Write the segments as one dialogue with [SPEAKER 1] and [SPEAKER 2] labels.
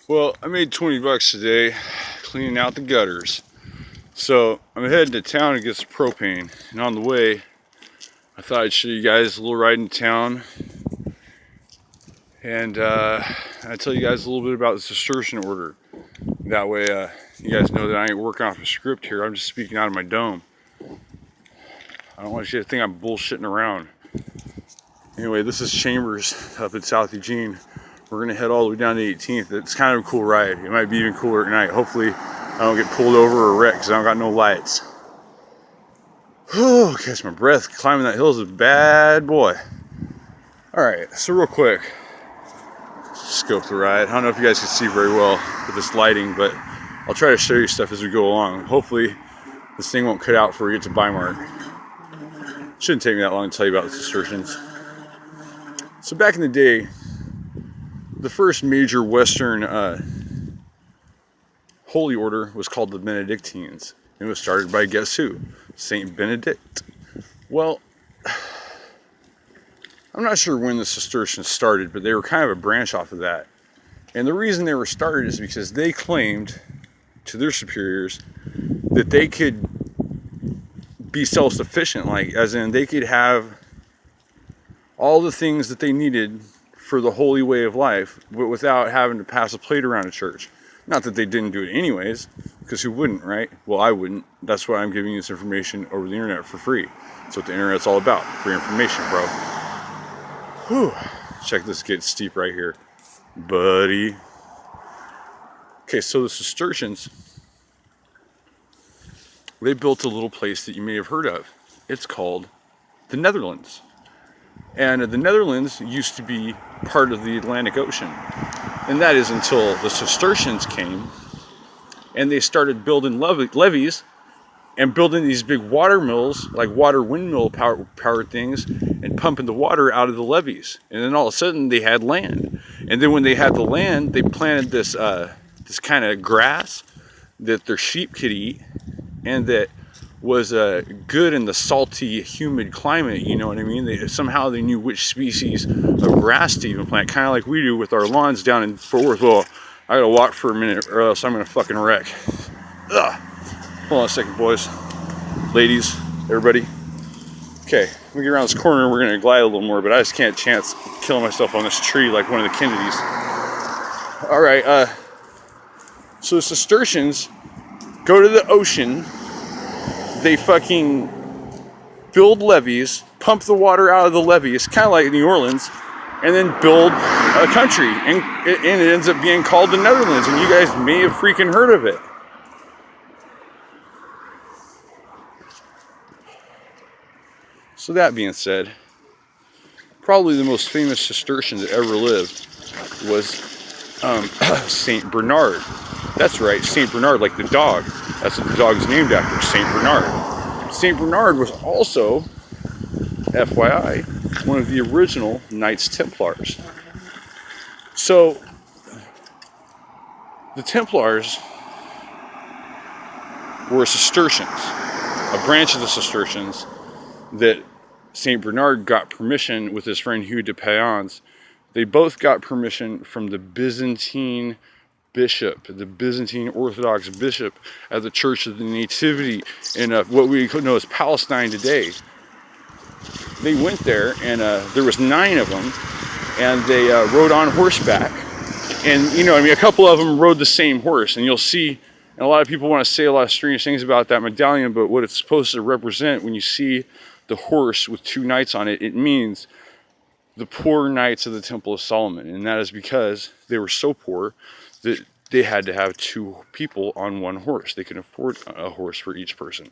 [SPEAKER 1] Well, I made 20 bucks today cleaning out the gutters. So I'm heading to town to get some propane. And on the way, I thought I'd show you guys a little ride in town. And I'd tell you guys a little bit about the Cistercian order. That way you guys know that I ain't working off a script here. I'm just speaking out of my dome. I don't want you to think I'm bullshitting around. Anyway, this is Chambers up in South Eugene. We're gonna head all the way down to 18th. It's kind of a cool ride. It might be even cooler at night. Hopefully I don't get pulled over or wrecked because I don't got no lights. Whew, catch my breath. Climbing that hill is a bad boy. Alright, so real quick, scope the ride. I don't know if you guys can see very well with this lighting, but I'll try to show you stuff as we go along. Hopefully this thing won't cut out before we get to Weimar. Shouldn't take me that long to tell you about the Cistercians. So back in the day, the first major Western holy order was called the Benedictines. It was started by, guess who? Saint Benedict. Well, I'm not sure when the Cistercians started, but they were kind of a branch off of that. And the reason they were started is because they claimed to their superiors that they could be self-sufficient, like as in they could have all the things that they needed for the holy way of life, but without having to pass a plate around a church. Not that they didn't do it anyways, because who wouldn't, right? Well, I wouldn't. That's why I'm giving you this information over the internet for free. That's what the internet's all about, free information, bro. Whew. Check this, get steep right here, buddy. Okay, so the Cistercians, they built a little place that you may have heard of. It's called the Netherlands. And the Netherlands used to be part of the Atlantic Ocean. And that is until the Cistercians came and they started building levees and building these big water mills, like water windmill powered things, and pumping the water out of the levees. And then all of a sudden they had land. And then when they had the land, they planted this kind of grass that their sheep could eat and that was good in the salty, humid climate, you know what I mean? Somehow they knew which species of grass to even plant, kind of like we do with our lawns down in Fort Worth. Well, I gotta walk for a minute or else I'm gonna fucking wreck. Ugh. Hold on a second, boys, ladies, everybody. Okay, let me get around this corner. We're gonna glide a little more, but I just can't chance killing myself on this tree like one of the Kennedys. All right, so the Cistercians go to the ocean. They fucking build levees, pump the water out of the levees, kind of like New Orleans, and then build a country. And it ends up being called the Netherlands, and you guys may have freaking heard of it. So that being said, probably the most famous Cistercian that ever lived was Saint Bernard. That's right, Saint Bernard, like the dog. That's what the dog's named after, Saint Bernard. Saint Bernard was also, FYI, one of the original Knights Templars. So, the Templars were Cistercians, a branch of the Cistercians that Saint Bernard got permission with his friend Hugh de Payens. They both got permission from the Byzantine bishop, the Byzantine Orthodox bishop at the Church of the Nativity in what we know as Palestine today. They went there, and there was 9 of them, and they rode on horseback. And you know, I mean, a couple of them rode the same horse, and you'll see, and a lot of people want to say a lot of strange things about that medallion, but what it's supposed to represent when you see the horse with 2 knights on it, it means the poor knights of the Temple of Solomon. And that is because they were so poor that they had to have 2 people on one horse. They couldn't afford a horse for each person.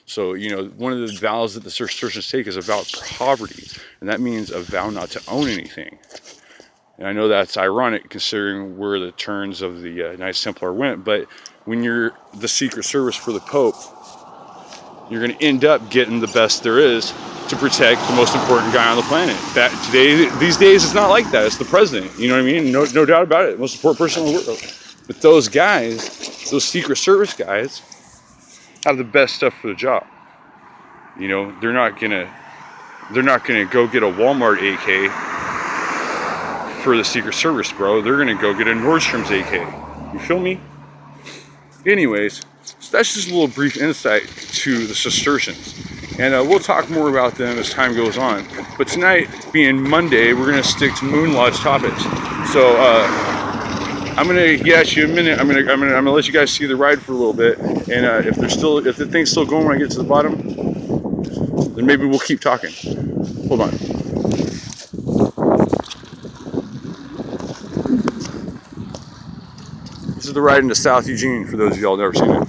[SPEAKER 1] So, you know, one of the vows that the Cistercians take is a vow of poverty. And that means a vow not to own anything. And I know that's ironic considering where the turns of the Knights Templar went. But when you're the Secret Service for the Pope, you're going to end up getting the best there is to protect the most important guy on the planet. These days, it's not like that. It's the president. You know what I mean? No doubt about it. Most important person in the world. But those guys, those Secret Service guys, have the best stuff for the job. You know, they're not gonna go get a Walmart AK for the Secret Service, bro. They're gonna go get a Nordstrom's AK. You feel me? Anyways, so that's just a little brief insight to the Cistercians. And we'll talk more about them as time goes on. But tonight, being Monday, we're gonna stick to Moon Lodge topics. So I'm gonna get you a minute. I'm gonna let you guys see the ride for a little bit. And if the thing's still going when I get to the bottom, then maybe we'll keep talking. Hold on. This is the ride into South Eugene for those of y'all never seen it.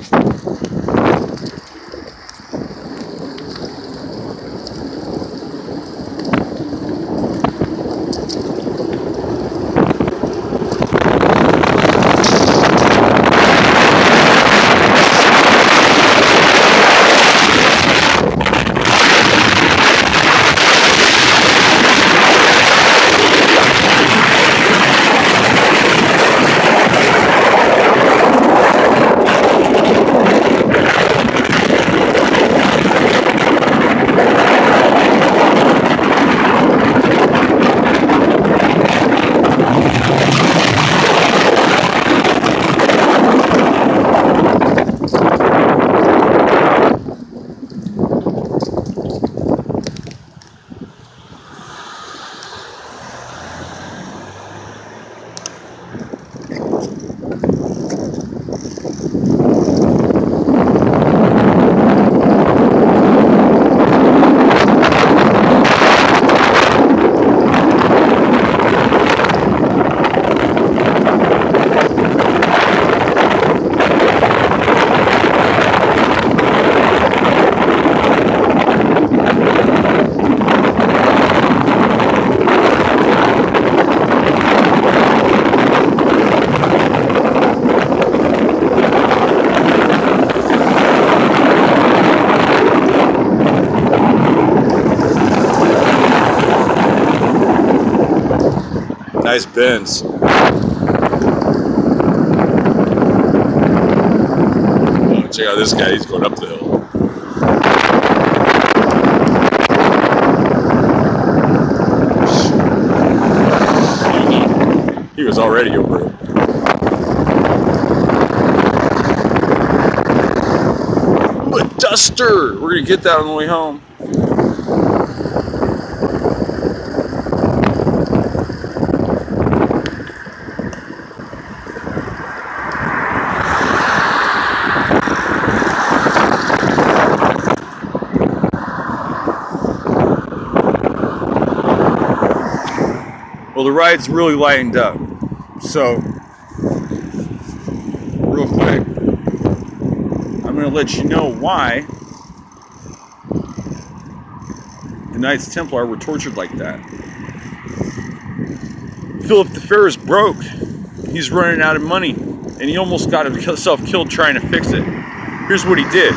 [SPEAKER 1] Nice bends. Oh, check out this guy, he's going up the hill. He was already over it. But Duster! We're gonna get that on the way home. Well, the ride's really lightened up. So, real quick, I'm going to let you know why the Knights Templar were tortured like that. Philip the Fair is broke. He's running out of money, and he almost got himself killed trying to fix it. Here's what he did.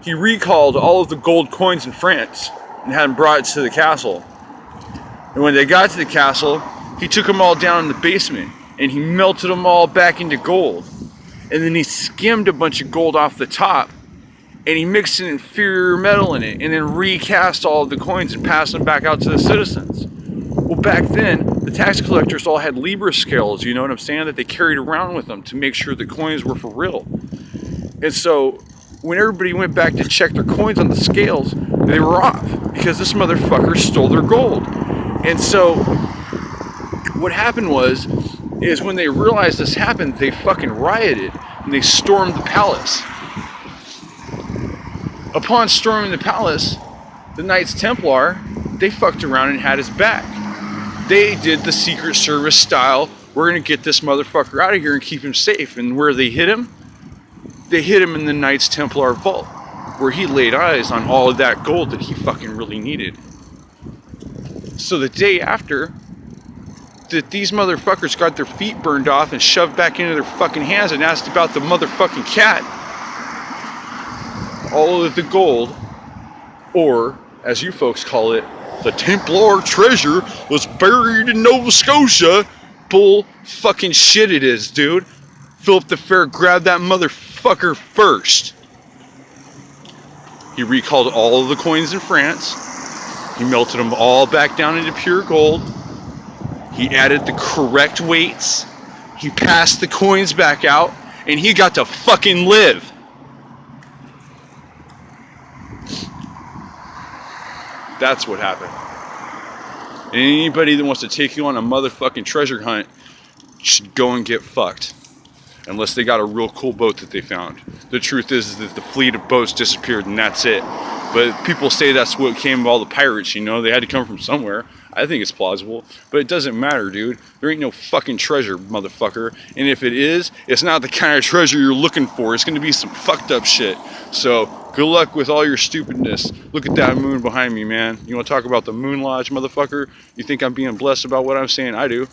[SPEAKER 1] He recalled all of the gold coins in France and had them brought to the castle. And when they got to the castle, he took them all down in the basement and he melted them all back into gold. And then he skimmed a bunch of gold off the top and he mixed an inferior metal in it and then recast all of the coins and passed them back out to the citizens. Well, back then, the tax collectors all had Libra scales, you know what I'm saying, that they carried around with them to make sure the coins were for real. And so, when everybody went back to check their coins on the scales, they were off because this motherfucker stole their gold. And so, what happened is when they realized this happened, they fucking rioted and they stormed the palace. Upon storming the palace, the Knights Templar, they fucked around and had his back. They did the Secret Service style, we're gonna get this motherfucker out of here and keep him safe. And where they hit him? They hit him in the Knights Templar vault, where he laid eyes on all of that gold that he fucking really needed. So the day after that these motherfuckers got their feet burned off and shoved back into their fucking hands and asked about the motherfucking cat, all of the gold, or as you folks call it, the Templar treasure, was buried in Nova Scotia. Bull fucking shit it is, dude. Philip the Fair grabbed that motherfucker first. He recalled all of the coins in France. He melted them all back down into pure gold. He added the correct weights. He passed the coins back out, and he got to fucking live. That's what happened. And anybody that wants to take you on a motherfucking treasure hunt should go and get fucked. Unless they got a real cool boat that they found. The truth is that the fleet of boats disappeared and that's it. But people say that's what came of all the pirates, you know, they had to come from somewhere. I think it's plausible, but it doesn't matter, dude. There ain't no fucking treasure, motherfucker. And if it is, it's not the kind of treasure you're looking for. It's gonna be some fucked up shit. So, good luck with all your stupidness. Look at that moon behind me, man. You wanna talk about the moon lodge, motherfucker? You think I'm being blessed about what I'm saying? I do.